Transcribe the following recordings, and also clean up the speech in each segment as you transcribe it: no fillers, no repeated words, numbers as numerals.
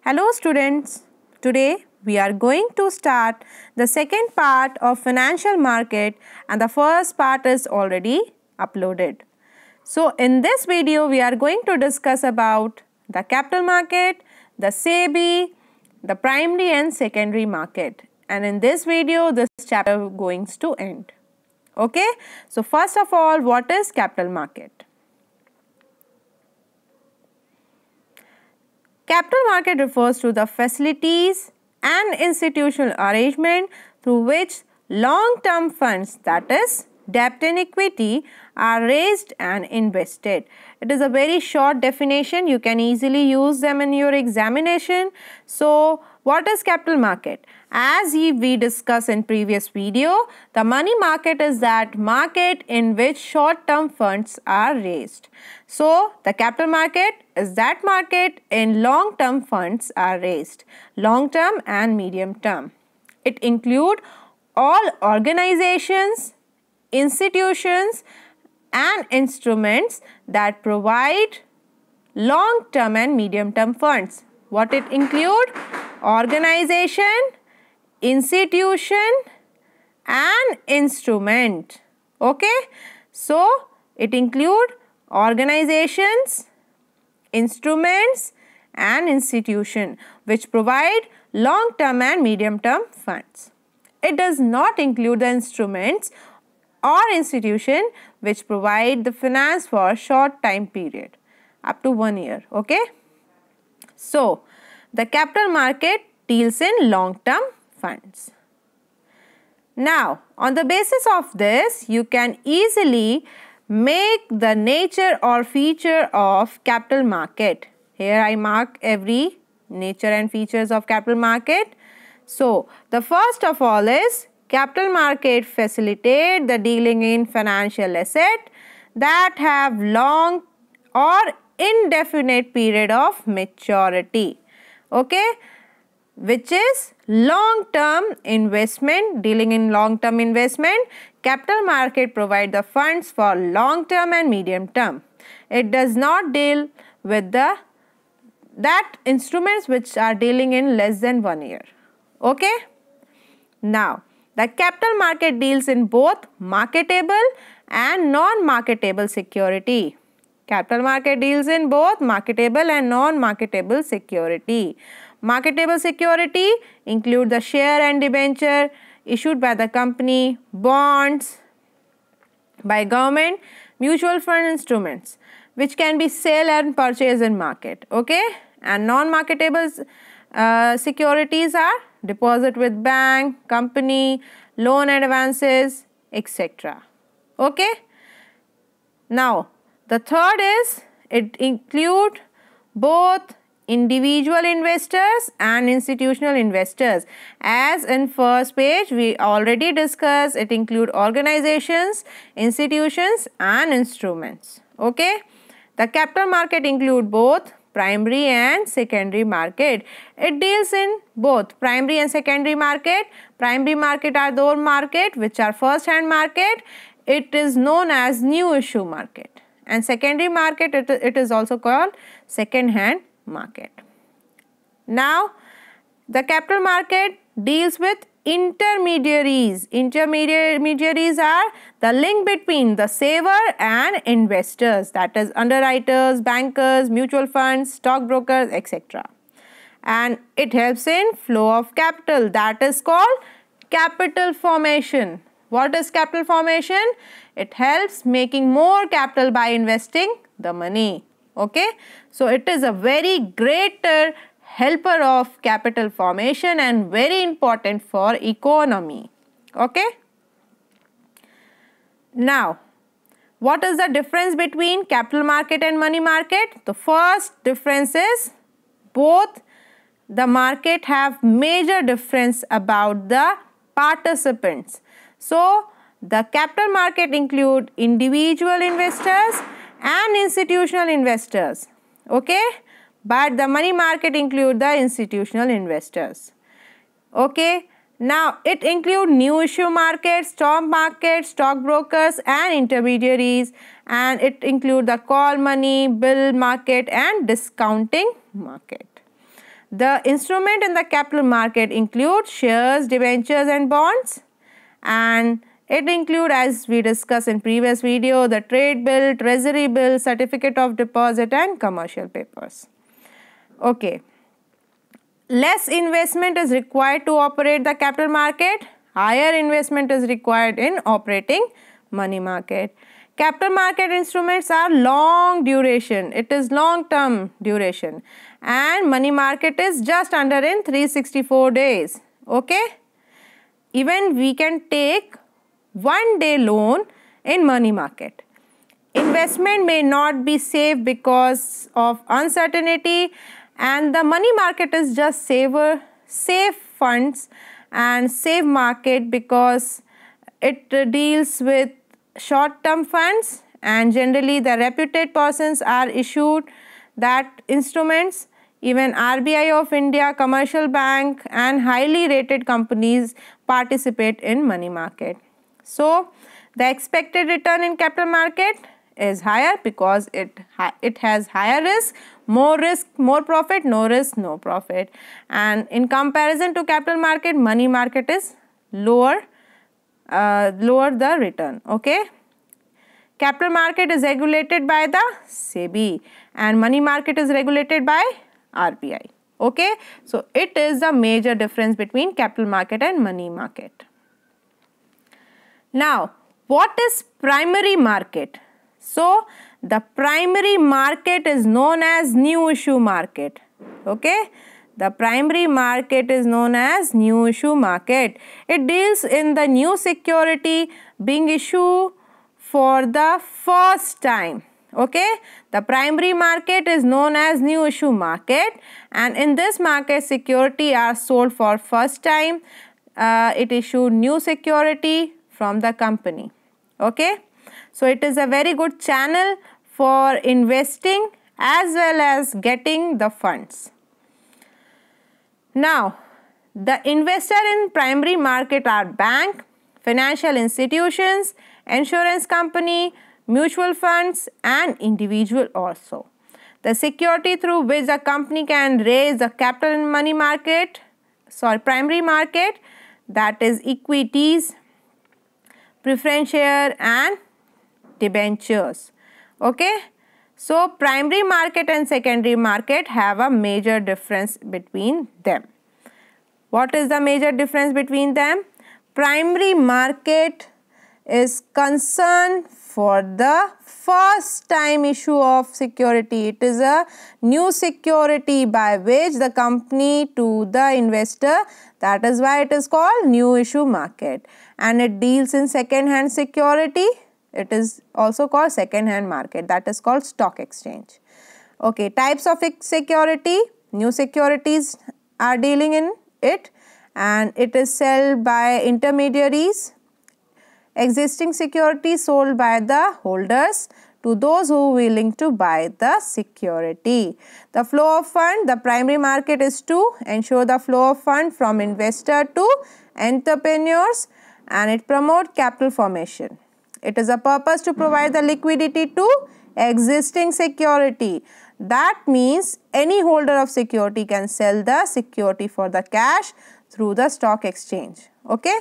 Hello students, today we are going to start the second part of financial market and the first part is already uploaded. So in this video we are going to discuss about the capital market, the SEBI, the primary and secondary market, and in this video this chapter is going to end. Okay, so first of all, what is capital market? Capital market refers to the facilities and institutional arrangement through which long-term funds, that is debt and equity, are raised and invested. It is a very short definition. You can easily use them in your examination. So, what is capital market? As we discussed in previous video, the money market is that market in which short-term funds are raised. So, the capital market is that market in long-term funds are raised, long-term and medium-term. It includes all organizations, institutions and instruments that provide long-term and medium-term funds. What it include? Organization, institution and instrument. Okay, so it include organizations, instruments and institution which provide long-term and medium-term funds. It does not include the instruments or institution which provide the finance for short time period up to 1 year. Okay, so the capital market deals in long-term funds. Now, on the basis of this, you can easily make the nature or feature of capital market. Here I mark every nature and features of capital market. So, the first of all is capital market facilitate the dealing in financial asset that have long or indefinite period of maturity. Okay, which is long-term investment. Dealing in long-term investment, capital market provide the funds for long-term and medium-term. It does not deal with that instruments which are dealing in less than 1 year. Okay. Now, the capital market deals in both marketable and non-marketable security. Capital market deals in both marketable and non-marketable security. Marketable security include the share and debenture issued by the company, bonds by government, mutual fund instruments which can be sale and purchase in market. Okay, and non-marketable securities are deposit with bank, company, loan advances, etc. Okay. Now, the third is it include both individual investors and institutional investors. As in first page we already discussed, it include organizations, institutions and instruments. Okay. The capital market include both primary and secondary market. It deals in both primary and secondary market. Primary market are those market which are first hand market. It is known as new issue market. And secondary market, it is also called second hand market. Now, the capital market deals with intermediaries. Intermediaries are the link between the saver and investors, that is underwriters, bankers, mutual funds, stockbrokers, etc. And it helps in flow of capital, that is called capital formation. What is capital formation? It helps making more capital by investing the money. Okay, so it is a very great helper of capital formation and very important for economy. Okay. Now, what is the difference between capital market and money market? The first difference is both the market have major difference about the participants. So, the capital market include individual investors and institutional investors. Okay, but the money market include the institutional investors. Okay, now it include new issue market, stockbrokers and intermediaries, and it include the call money, bill market and discounting market. The instrument in the capital market include shares, debentures and bonds, and it include, as we discussed in previous video, the trade bill, treasury bill, certificate of deposit and commercial papers. Okay. Less investment is required to operate the capital market. Higher investment is required in operating money market. Capital market instruments are long duration. It is long term duration. And money market is just under in 364 days. Okay. Even we can take 1 day loan in money market. Investment may not be safe because of uncertainty, and the money market is just safe funds and safe market because it deals with short term funds, and generally the reputed persons are issued that instruments. Even RBI of India, commercial bank and highly rated companies participate in money market. So the expected return in capital market is higher because it has higher risk, more profit, no risk, no profit. And in comparison to capital market, money market is lower the return. Okay. Capital market is regulated by the SEBI and money market is regulated by RBI. Okay. So it is the major difference between capital market and money market. Now, what is primary market? So, the primary market is known as new issue market. Okay. The primary market is known as new issue market. It deals in the new security being issued for the first time. Okay. The primary market is known as new issue market, and in this market security are sold for first time. It issued new security from the company. Okay. So it is a very good channel for investing as well as getting the funds. Now, the investor in primary market are bank, financial institutions, insurance company, mutual funds and individual also. The security through which the company can raise the capital in primary market, that is equities, preference share and debentures. Okay. So primary market and secondary market have a major difference between them. What is the major difference between them? Primary market is concerned for the first time issue of security. It is a new security by which the company to the investor, that is why it is called new issue market, and it deals in second hand security. It is also called second hand market, that is called stock exchange. Okay, types of security, new securities are dealing in it, and it is sold by intermediaries. Existing securities sold by the holders to those who are willing to buy the security. The flow of fund, the primary market is to ensure the flow of fund from investor to entrepreneurs, and it promotes capital formation. It is a purpose to provide the liquidity to existing security. That means any holder of security can sell the security for the cash through the stock exchange. Okay.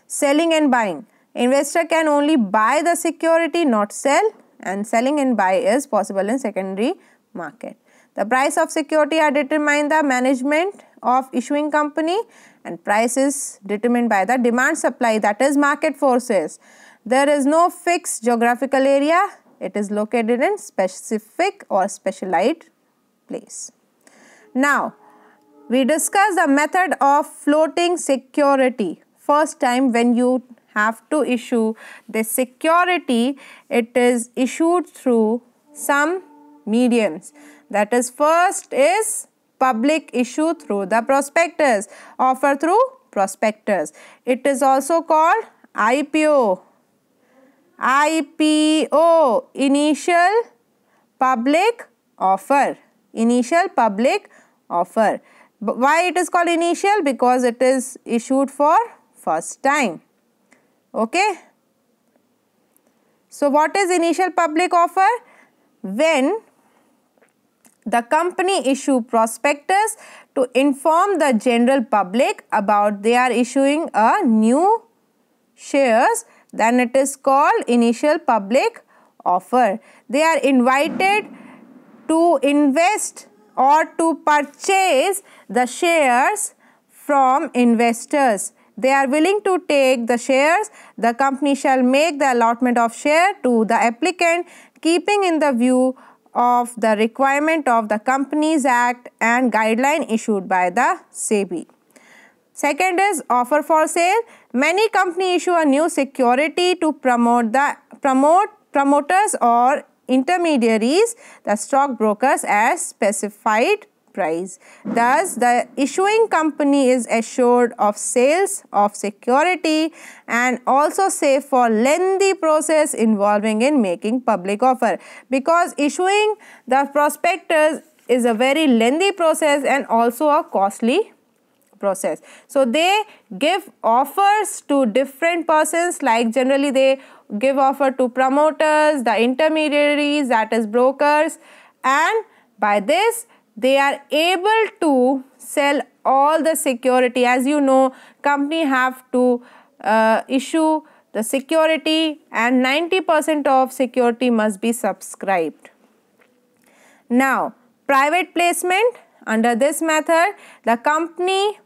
Selling and buying. Investor can only buy the security, not sell, and selling and buy is possible in secondary market. The price of security are determined by the management of issuing company, and price is determined by the demand supply, that is market forces. There is no fixed geographical area. It is located in specific or specialized place. Now, we discuss the method of floating security. First time when you have to issue the security, it is issued through some mediums. That is, first is public issue through the prospectus, offer through prospectus. It is also called IPO. IPO, initial public offer. Initial public offer. Why it is called initial? Because it is issued for first time. Okay. So what is initial public offer? When the company issue prospectus to inform the general public about they are issuing a new shares, then it is called initial public offer. They are invited to invest or to purchase the shares from investors. They are willing to take the shares. The company shall make the allotment of share to the applicant, keeping in the view of the requirement of the Companies Act and guideline issued by the SEBI. Second is offer for sale. Many companies issue a new security to promote promoters or intermediaries, the stockbrokers, as specified price. Thus, the issuing company is assured of sales of security and also safe for lengthy process involving in making public offer, because issuing the prospectus is a very lengthy process and also a costly process. So they give offers to different persons, like generally they give offer to promoters, the intermediaries, that is brokers, and by this they are able to sell all the security. As you know, company have to issue the security and 90% of security must be subscribed. Now, private placement. Under this method, the company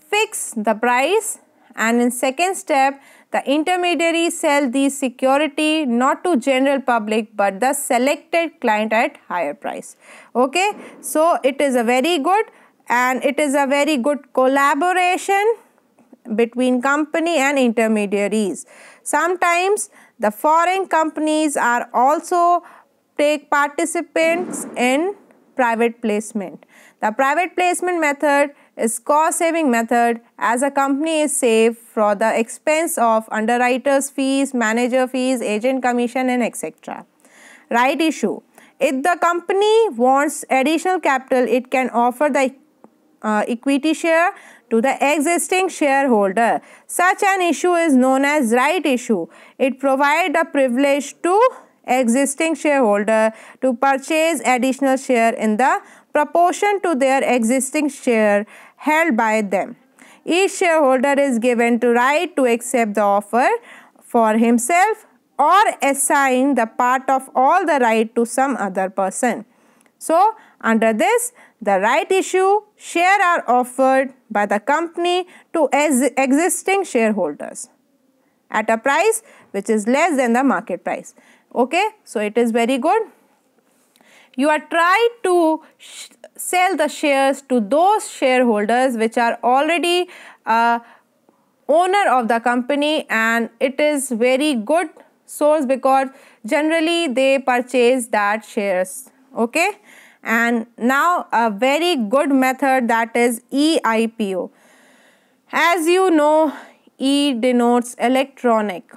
fix the price, and in second step, the intermediaries sell these security not to general public but the selected client at higher price. Okay, so it is a very good and it is a very good collaboration between company and intermediaries. Sometimes the foreign companies are also take participants in private placement. The private placement method is cost saving method, as a company is saved for the expense of underwriters fees, manager fees, agent commission and etc. Right issue. If the company wants additional capital, it can offer the equity share to the existing shareholder. Such an issue is known as right issue. It provides a privilege to existing shareholder to purchase additional share in the proportion to their existing share held by them. Each shareholder is given the right to accept the offer for himself or assign the part of all the right to some other person. So, under this, the right issue share are offered by the company to existing shareholders at a price which is less than the market price. Okay, so it is very good. You are trying to sell the shares to those shareholders which are already owner of the company, and it is very good source because generally they purchase that shares. Okay, and now a very good method, that is EIPO. As you know, E denotes electronic.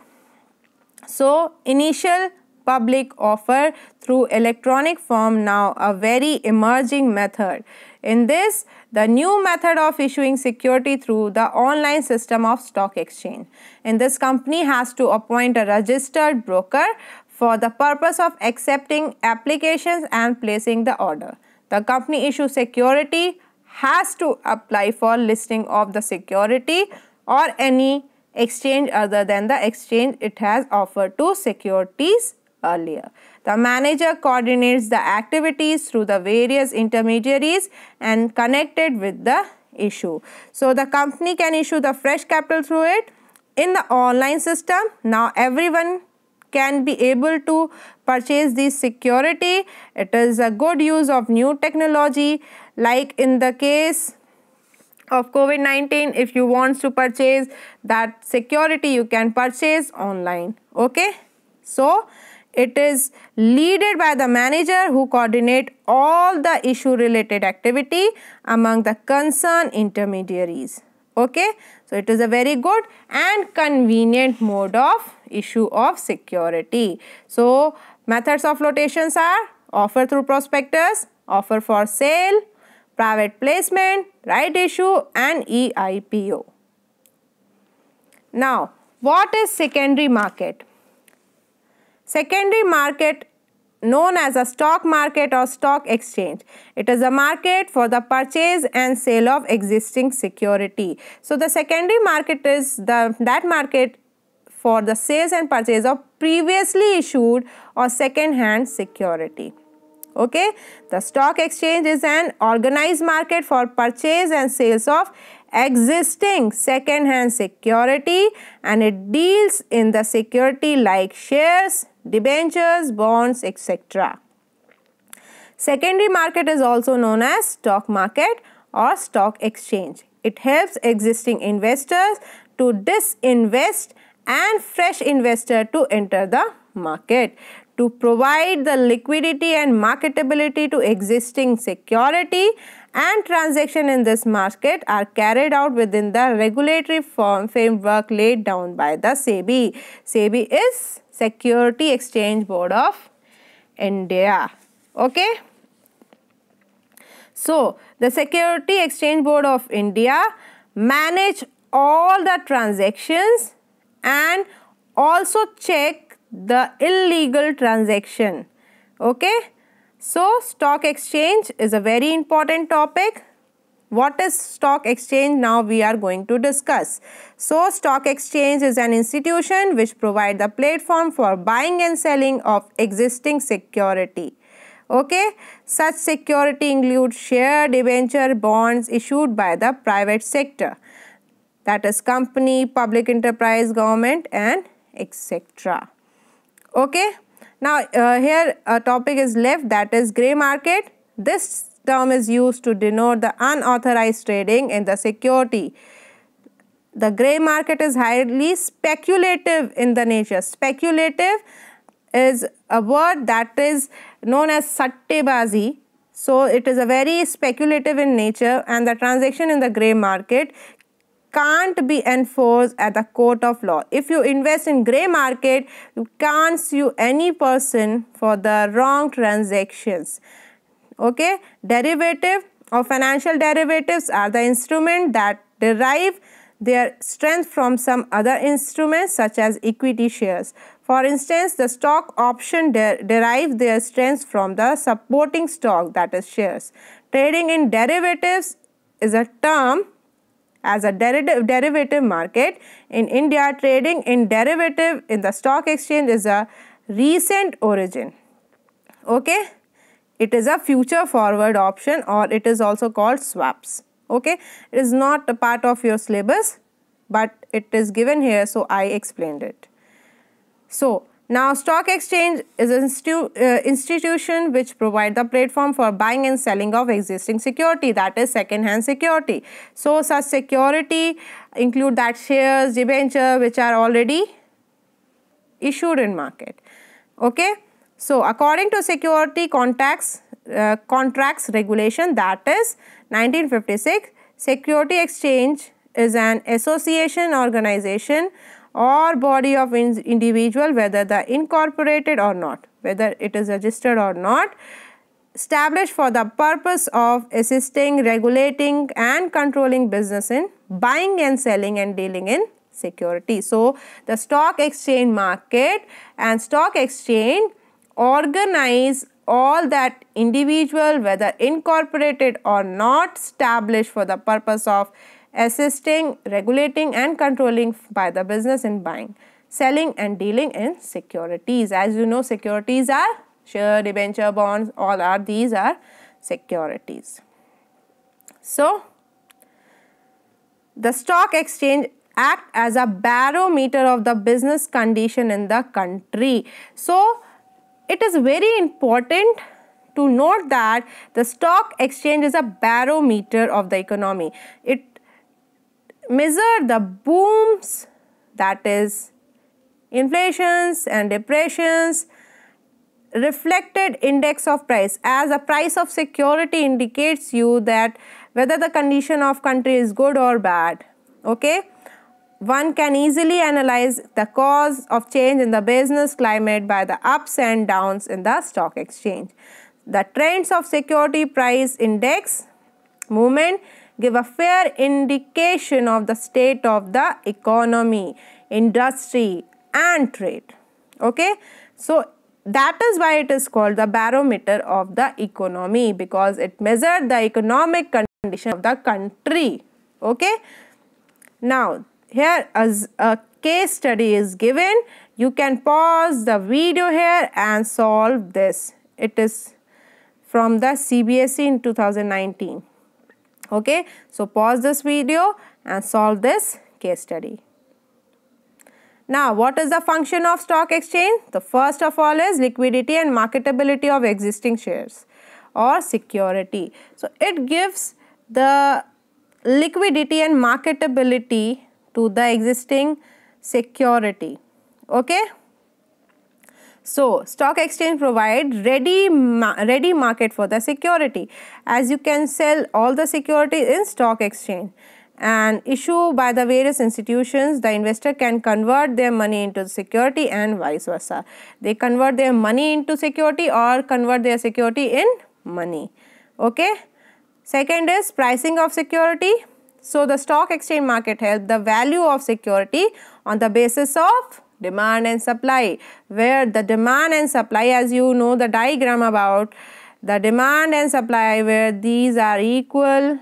So initial public offer through electronic form, now a very emerging method. In this, the new method of issuing security through the online system of stock exchange. In this, company has to appoint a registered broker for the purpose of accepting applications and placing the order. The company issue security has to apply for listing of the security or any exchange other than the exchange it has offered to securities earlier. The manager coordinates the activities through the various intermediaries and connected with the issue. So the company can issue the fresh capital through it in the online system. Now everyone can be able to purchase this security. It is a good use of new technology, like in the case of COVID-19, if you want to purchase that security, you can purchase online. Okay, so it is led by the manager who coordinate all the issue related activity among the concerned intermediaries. Okay, so it is a very good and convenient mode of issue of security. So methods of flotations are offer through prospectus, offer for sale, private placement, right issue and EIPO. Now, what is secondary market? Secondary market known as a stock market or stock exchange. It is a market for the purchase and sale of existing security. So the secondary market is that market for the sales and purchase of previously issued or second-hand security. Okay, the stock exchange is an organized market for purchase and sales of existing second-hand security, and it deals in the security like shares, debentures, bonds, etc. Secondary market is also known as stock market or stock exchange. It helps existing investors to disinvest and fresh investor to enter the market. To provide the liquidity and marketability to existing security, and transaction in this market are carried out within the regulatory framework laid down by the SEBI. SEBI is Security Exchange Board of India. Okay. So the Security Exchange Board of India manage all the transactions and also check the illegal transaction. Okay. So stock exchange is a very important topic. What is stock exchange? Now we are going to discuss. So stock exchange is an institution which provides the platform for buying and selling of existing security. Okay. Such security include share, debenture, bonds issued by the private sector, that is company, public enterprise, government and etc. Okay. Now here a topic is left, that is grey market. This term is used to denote the unauthorized trading in the security. The grey market is highly speculative in the nature. Speculative is a word that is known as sattebazi. So it is a very speculative in nature, and the transaction in the grey market can't be enforced at the court of law. If you invest in grey market, you can't sue any person for the wrong transactions. Okay. Derivative or financial derivatives are the instruments that derive their strength from some other instruments such as equity shares. For instance, the stock option derive their strength from the supporting stock, that is shares. Trading in derivatives is a term as a derivative market. In India, trading in derivative in the stock exchange is a recent origin. Okay. It is a future forward option, or it is also called swaps. Okay. It is not a part of your syllabus, but it is given here, so I explained it. So now stock exchange is an institution which provide the platform for buying and selling of existing security, that is second-hand security. So such security include that shares, debenture which are already issued in market. Okay. So according to security contracts regulation, that is 1956, security exchange is an association, organization or body of individual, whether the incorporated or not, whether it is registered or not, established for the purpose of assisting, regulating and controlling business in buying and selling and dealing in security. So the stock exchange market and stock exchange organize all that individual, whether incorporated or not, established for the purpose of assisting, regulating and controlling by the business in buying, selling and dealing in securities. As you know, securities are share, debenture, bonds, these are securities. So the stock exchange act as a barometer of the business condition in the country. So it is very important to note that the stock exchange is a barometer of the economy. It measure the booms, that is inflations and depressions, reflected index of price, as a price of security indicates you that whether the condition of country is good or bad. Okay. One can easily analyze the cause of change in the business climate by the ups and downs in the stock exchange. The trends of security price index movement give a fair indication of the state of the economy, industry and trade. Okay. So that is why it is called the barometer of the economy, because it measures the economic condition of the country. Okay. Now, here as a case study is given. You can pause the video here and solve this. It is from the CBSE in 2019. Okay. So, pause this video and solve this case study. Now, what is the function of stock exchange? The first of all is liquidity and marketability of existing shares or security. So, it gives the liquidity and marketability to the existing security. Okay. So, stock exchange provide ready market for the security, as you can sell all the securities in stock exchange and issue by the various institutions. The investor can convert their money into security and vice versa. They convert their money into security or convert their security in money. Okay. Second is pricing of security. So, the stock exchange market helps the value of security on the basis of demand and supply, where the demand and supply, as you know the diagram about the demand and supply, where these are equal,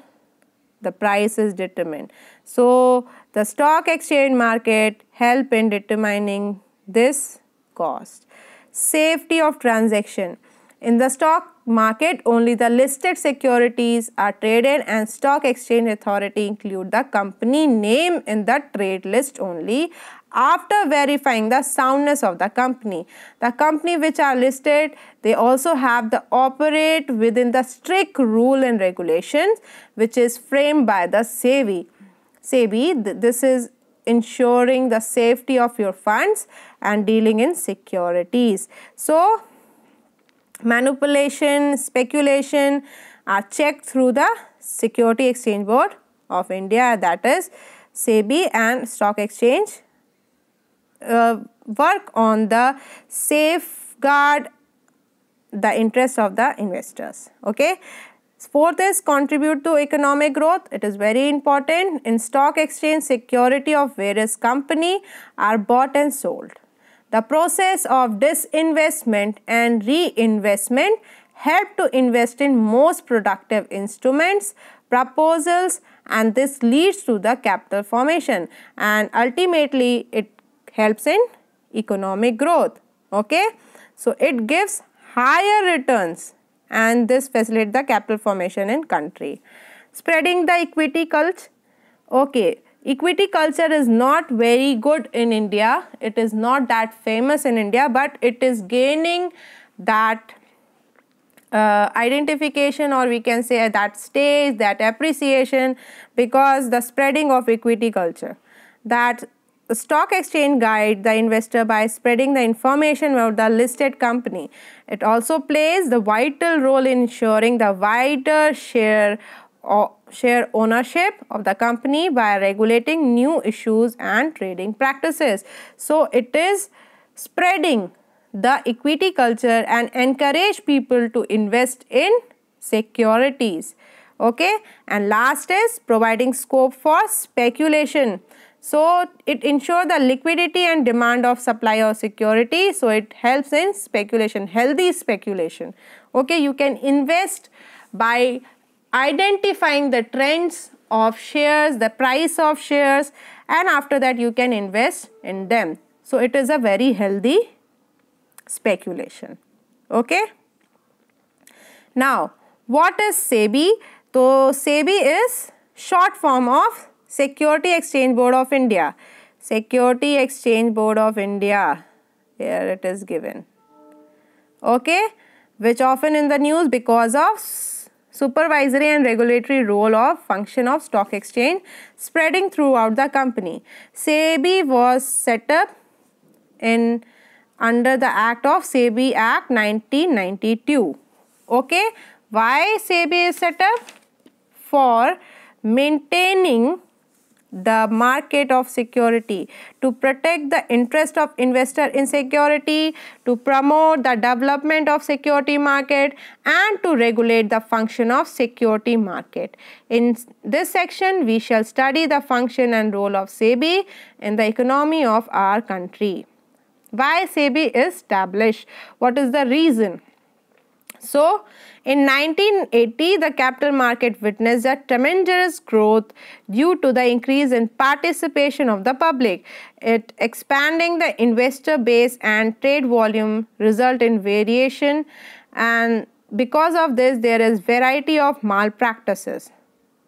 the price is determined. So, the stock exchange market help in determining this cost. Safety of transaction. In the stock market, only the listed securities are traded, and stock exchange authority include the company name in the trade list only after verifying the soundness of the company. The company which are listed, they also have to operate within the strict rule and regulations which is framed by the SEBI. SEBI, this is ensuring the safety of your funds and dealing in securities. So, manipulation, speculation are checked through the Security Exchange Board of India, that is SEBI, and stock exchange work on the safeguard the interest of the investors. Okay. Fourth is contribute to economic growth. It is very important. In stock exchange, security of various company are bought and sold. The process of disinvestment and reinvestment help to invest in most productive instruments, proposals, and this leads to the capital formation, and ultimately it helps in economic growth. Okay. So, it gives higher returns and this facilitates the capital formation in country. Spreading the equity culture. Okay. Equity culture is not very good in India. It is not that famous in India, but it is gaining that identification, or we can say at that stage, that appreciation, because the spreading of equity culture. That the stock exchange guide the investor by spreading the information about the listed company. It also plays the vital role in ensuring the wider share ownership of the company by regulating new issues and trading practices. So, it is spreading the equity culture and encourage people to invest in securities. Okay. And last is providing scope for speculation. So, it ensures the liquidity and demand of supply of security. So, it helps in speculation, healthy speculation. Okay. You can invest by identifying the trends of shares, the price of shares, and after that you can invest in them. So, it is a very healthy speculation. Okay. Now, what is SEBI? So, SEBI is short form of Security Exchange Board of India. Security Exchange Board of India, here it is given. Okay, which often in the news because of supervisory and regulatory role of function of stock exchange spreading throughout the company. SEBI was set up in under the act of SEBI Act 1992. Okay, why SEBI is set up? For maintaining the market of security, to protect the interest of investor in security, to promote the development of security market, and to regulate the function of security market. In this section, we shall study the function and role of SEBI in the economy of our country. Why SEBI is established? What is the reason? So, in 1980, the capital market witnessed a tremendous growth due to the increase in participation of the public. It expanding the investor base and trade volume result in variation, and because of this, there is variety of malpractices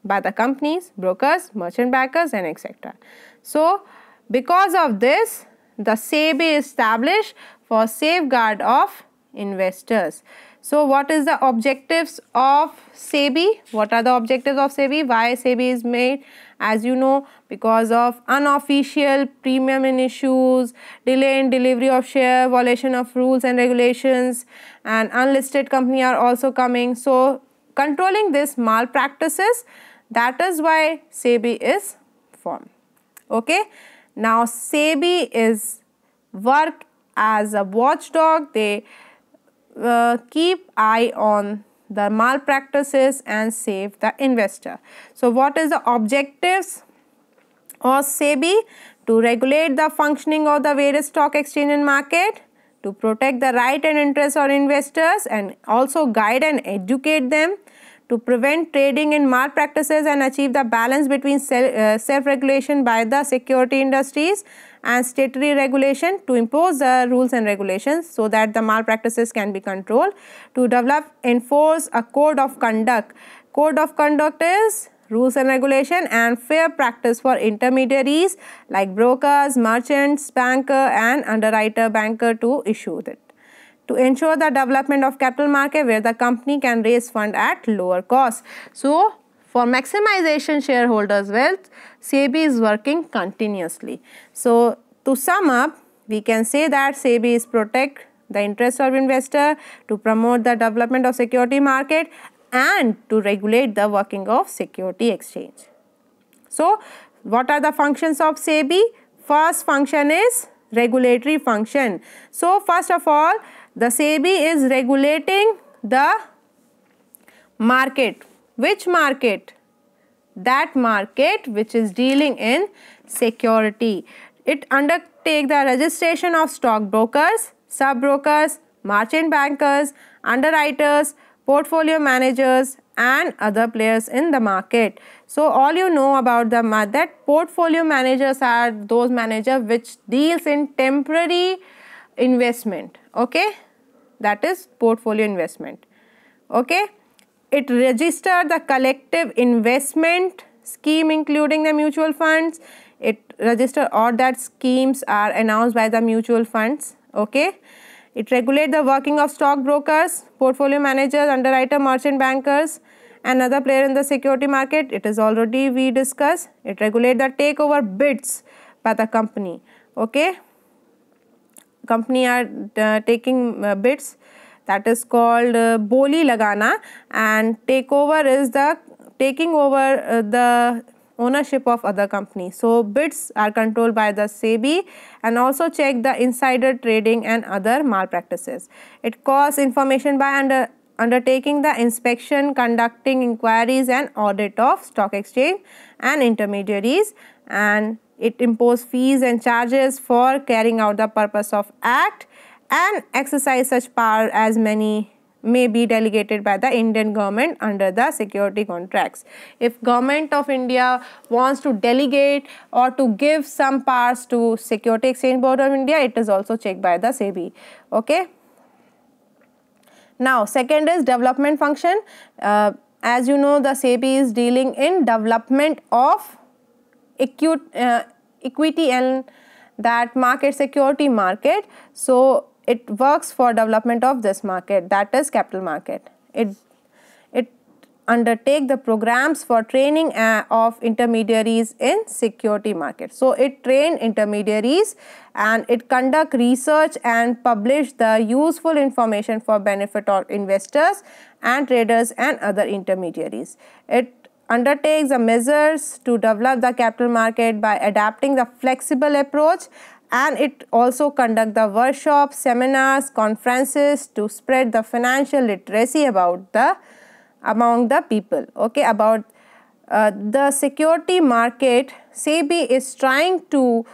by the companies, brokers, merchant bankers, and etc. So, because of this, the SEBI is established for safeguard of investors. So, what is the objectives of SEBI? What are the objectives of SEBI? Why SEBI is made? As you know, because of unofficial premium in issues, delay in delivery of share, violation of rules and regulations, and unlisted company are also coming. So, controlling this malpractices, that is why SEBI is formed. Okay. Now, SEBI is work as a watchdog. They keep eye on the malpractices and save the investor. So, what is the objectives of SEBI? To regulate the functioning of the various stock exchange and market, to protect the right and interests of investors and also guide and educate them, to prevent trading in malpractices and achieve the balance between self-regulation by the security industries and statutory regulation, to impose the rules and regulations so that the malpractices can be controlled, to develop, enforce a code of conduct. Code of conduct is rules and regulation and fair practice for intermediaries like brokers, merchants, banker and underwriter banker to issue it. To ensure the development of capital market where the company can raise fund at lower cost. So, for maximization shareholders' wealth, SEBI is working continuously. So, to sum up, we can say that SEBI is protect the interest of investor, to promote the development of security market and to regulate the working of security exchange. So, what are the functions of SEBI? First function is regulatory function. So, first of all, the SEBI is regulating the market. Which market? That market which is dealing in security. It undertakes the registration of stockbrokers, sub-brokers, merchant bankers, underwriters, portfolio managers and other players in the market. So, all you know about that portfolio managers are those managers which deals in temporary investment. Okay, that is portfolio investment. Okay, it registers the collective investment scheme including the mutual funds. It registers all that schemes are announced by the mutual funds. Okay, it regulates the working of stockbrokers, portfolio managers, underwriter, merchant bankers and other player in the security market. It is already we discussed. It regulates the takeover bids by the company. Okay, company are taking bids, that is called boli lagana, and takeover is the taking over the ownership of other companies. So, bids are controlled by the SEBI and also check the insider trading and other malpractices. It collects information by undertaking the inspection, conducting inquiries and audit of stock exchange and intermediaries, and it imposes fees and charges for carrying out the purpose of act and exercise such power as many may be delegated by the Indian government under the security contracts. If government of India wants to delegate or to give some powers to Security Exchange Board of India, it is also checked by the SEBI. Okay. Now, second is development function. As you know, the SEBI is dealing in development of equity and that market, security market. So, it works for development of this market, that is capital market. It undertake the programs for training of intermediaries in security market. So, it train intermediaries and it conduct research and publish the useful information for benefit of investors and traders and other intermediaries. It undertakes the measures to develop the capital market by adapting the flexible approach, and it also conduct the workshops, seminars, conferences to spread the financial literacy among the people. Okay, about the security market, SEBI is trying to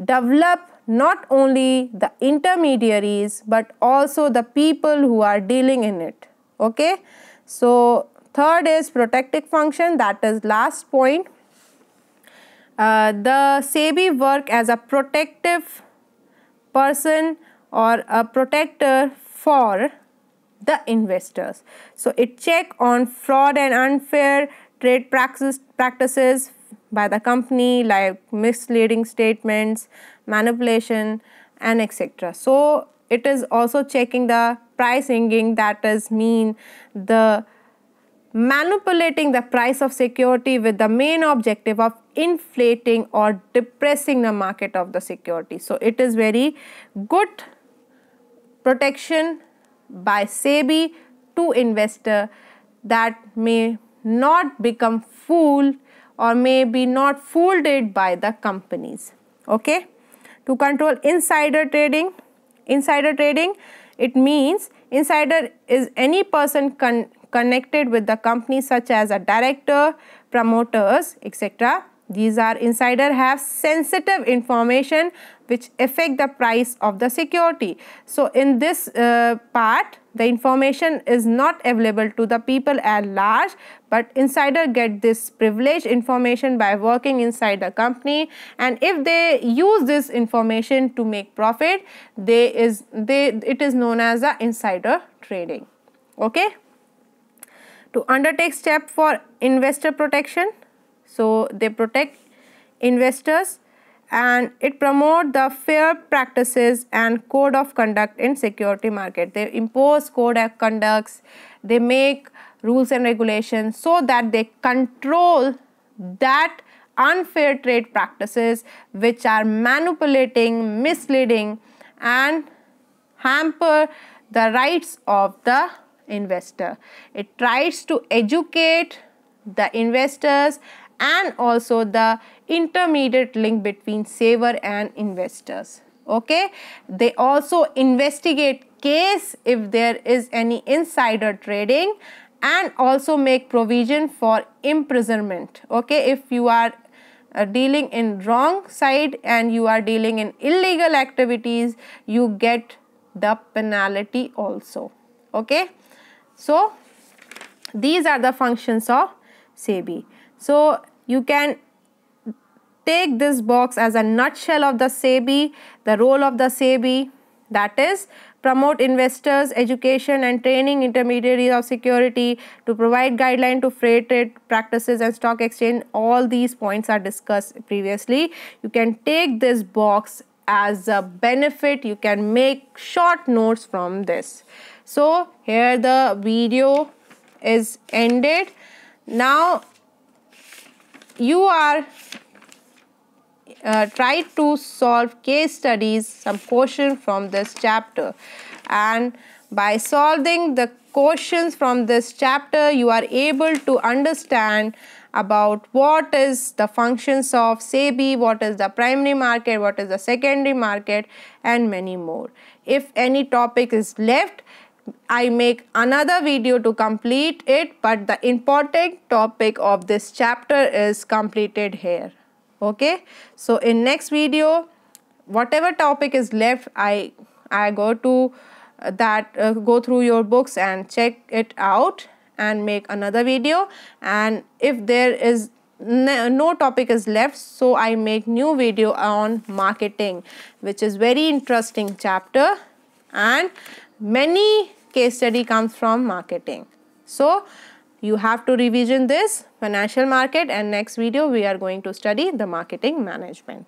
develop not only the intermediaries but also the people who are dealing in it. Okay, so third is protective function, that is last point. The SEBI work as a protective person or a protector for the investors. So it check on fraud and unfair trade practices by the company, like misleading statements, manipulation, and etc. So it is also checking the pricing, that is mean the manipulating the price of security with the main objective of inflating or depressing the market of the security. So it is very good protection by SEBI to investor that may not become fooled or may be not fooled by the companies. Okay, to control insider trading. Insider trading, it means insider is any person connected with the company, such as a director, promoters, etc. These are insider have sensitive information which affect the price of the security. So in this part, the information is not available to the people at large, but insider get this privileged information by working inside the company, and if they use this information to make profit, it is known as the insider trading. Okay, to undertake step for investor protection, so they protect investors and it promote the fair practices and code of conduct in security market. They impose code of conducts, they make rules and regulations so that they control that unfair trade practices which are manipulating, misleading and hamper the rights of the investor. It tries to educate the investors and also the intermediate link between saver and investors. Okay, they also investigate case if there is any insider trading and also make provision for imprisonment. Okay, if you are dealing in wrong side and you are dealing in illegal activities, you get the penalty also. Okay, so these are the functions of SEBI. So you can take this box as a nutshell of the SEBI, the role of the SEBI, that is promote investors, education and training intermediaries of security, to provide guideline to fair trade practices and stock exchange. All these points are discussed previously. You can take this box as a benefit. You can make short notes from this. So here the video is ended. Now you are try to solve case studies, some questions from this chapter, and by solving the questions from this chapter you are able to understand about what is the functions of SEBI, what is the primary market, what is the secondary market, and many more. If any topic is left, I make another video to complete it, but the important topic of this chapter is completed here. Okay, so in next video, whatever topic is left, I go to go through your books and check it out and make another video, and if there is no topic is left, so I make new video on marketing, which is very interesting chapter and many case study comes from marketing. So you have to revision this financial market, and next video we are going to study the marketing management.